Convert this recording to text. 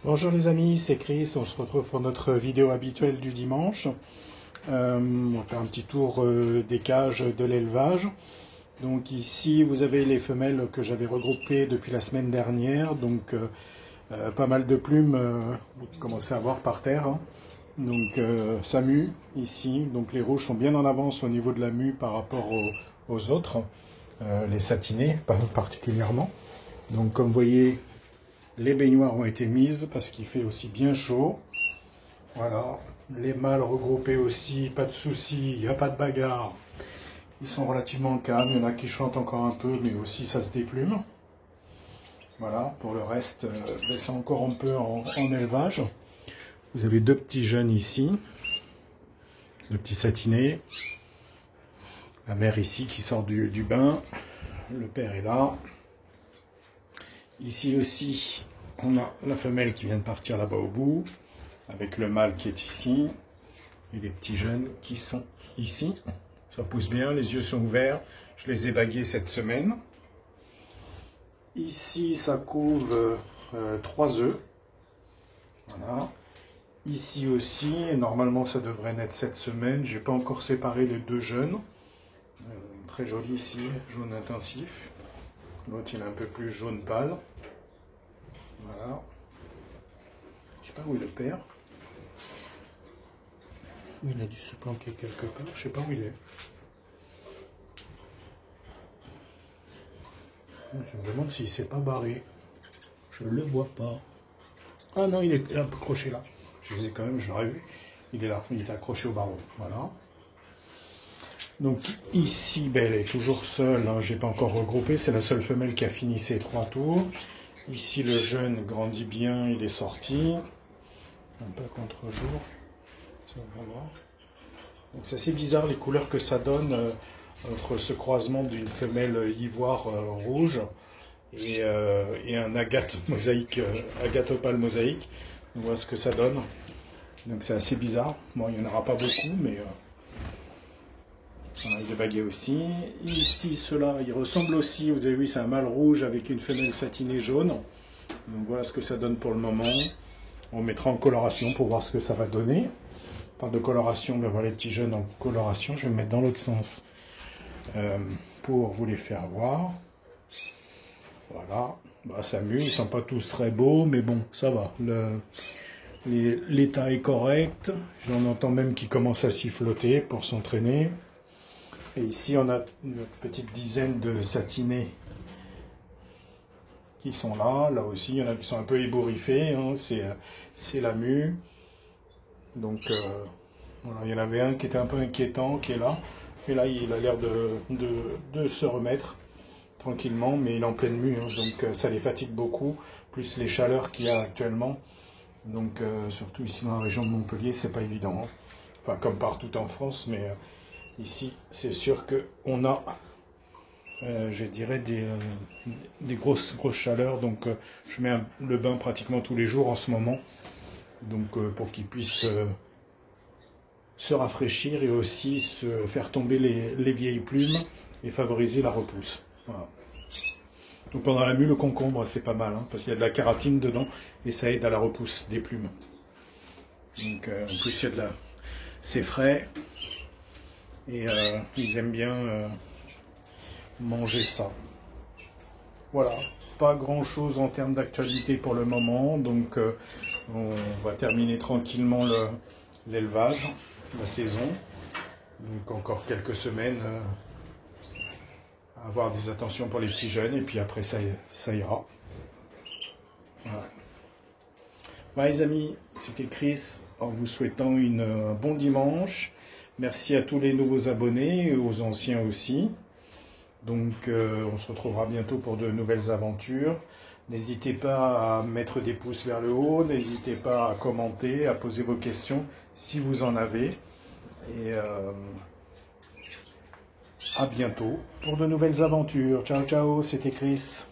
Bonjour les amis, c'est Chris, on se retrouve pour notre vidéo habituelle du dimanche. On va faire un petit tour des cages de l'élevage. Donc ici vous avez les femelles que j'avais regroupées depuis la semaine dernière, donc pas mal de plumes, vous commencez à voir par terre. Hein. Donc ça mue ici, donc les rouges sont bien en avance au niveau de la mue par rapport aux autres, les satinés pas particulièrement. Donc comme vous voyez, les baignoires ont été mises parce qu'il fait aussi bien chaud. Voilà, les mâles regroupés aussi, pas de soucis, il n'y a pas de bagarre. Ils sont relativement calmes, il y en a qui chantent encore un peu, mais aussi ça se déplume. Voilà, pour le reste, c'est encore un peu en élevage. Vous avez deux petits jeunes ici, deux petits satinés. La mère ici qui sort du bain, le père est là. Ici aussi, on a la femelle qui vient de partir là-bas au bout, avec le mâle qui est ici, et les petits jeunes qui sont ici. Ça pousse bien, les yeux sont ouverts, je les ai bagués cette semaine. Ici, ça couve 3 œufs. Voilà. Ici aussi, normalement ça devrait naître cette semaine, j'ai pas encore séparé les deux jeunes. Très joli ici, jaune intensif. L'autre il est un peu plus jaune pâle. Voilà. Je sais pas où est le père. Il a dû se planquer quelque part. Je sais pas où il est. Je me demande s'il s'est pas barré. Je le vois pas. Ah non, il est accroché là. Je les ai quand même, je l'aurais vu. Il est là, il est accroché au barreau. Voilà. Donc ici, ben, elle est toujours seule, hein, j'ai pas encore regroupé, c'est la seule femelle qui a fini ses 3 tours. Ici le jeune grandit bien, il est sorti, un peu contre-jour. Donc c'est assez bizarre les couleurs que ça donne entre ce croisement d'une femelle ivoire rouge et un agate mosaïque, agate opale mosaïque. On voit ce que ça donne. Donc c'est assez bizarre. Bon, il n'y en aura pas beaucoup, mais voilà, il est bagué aussi. Ici, ceux-là, ils ressemblent aussi. Vous avez vu, c'est un mâle rouge avec une femelle satinée jaune. Donc voilà ce que ça donne pour le moment. On mettra en coloration pour voir ce que ça va donner. On parle de coloration, ben voilà les petits jeunes en coloration. Je vais me mettre dans l'autre sens pour vous les faire voir. Voilà, bah, ça mue. Ils ne sont pas tous très beaux, mais bon, ça va. L'état est correct. J'en entends même qui commencent à siffloter pour s'entraîner. Et ici, on a une petite dizaine de satinés qui sont là. Là aussi, il y en a qui sont un peu ébouriffés. Hein. C'est la mue. Donc, voilà, il y en avait un qui était un peu inquiétant, qui est là. Et là, il a l'air de se remettre tranquillement, mais il est en pleine mue. Hein. Donc, ça les fatigue beaucoup, plus les chaleurs qu'il y a actuellement. Donc, surtout ici dans la région de Montpellier, c'est pas évident. Hein. Enfin, comme partout en France, mais... ici, c'est sûr qu'on a, je dirais, des grosses chaleurs. Donc, je mets le bain pratiquement tous les jours en ce moment. Donc, pour qu'ils puissent se rafraîchir et aussi se faire tomber les vieilles plumes et favoriser la repousse. Voilà. Donc, pendant la mue, le concombre, c'est pas mal, hein, parce qu'il y a de la kératine dedans et ça aide à la repousse des plumes. Donc, en plus, il y a de la... c'est frais. Et ils aiment bien manger ça. Voilà, pas grand chose en termes d'actualité pour le moment, donc on va terminer tranquillement l'élevage, la saison. Donc encore quelques semaines à avoir des attentions pour les petits jeunes, et puis après ça ira. Voilà. Voilà les amis, c'était Chris en vous souhaitant un bon dimanche. Merci à tous les nouveaux abonnés et aux anciens aussi. Donc on se retrouvera bientôt pour de nouvelles aventures. N'hésitez pas à mettre des pouces vers le haut, n'hésitez pas à commenter, à poser vos questions si vous en avez. Et à bientôt pour de nouvelles aventures. Ciao ciao, c'était Chris.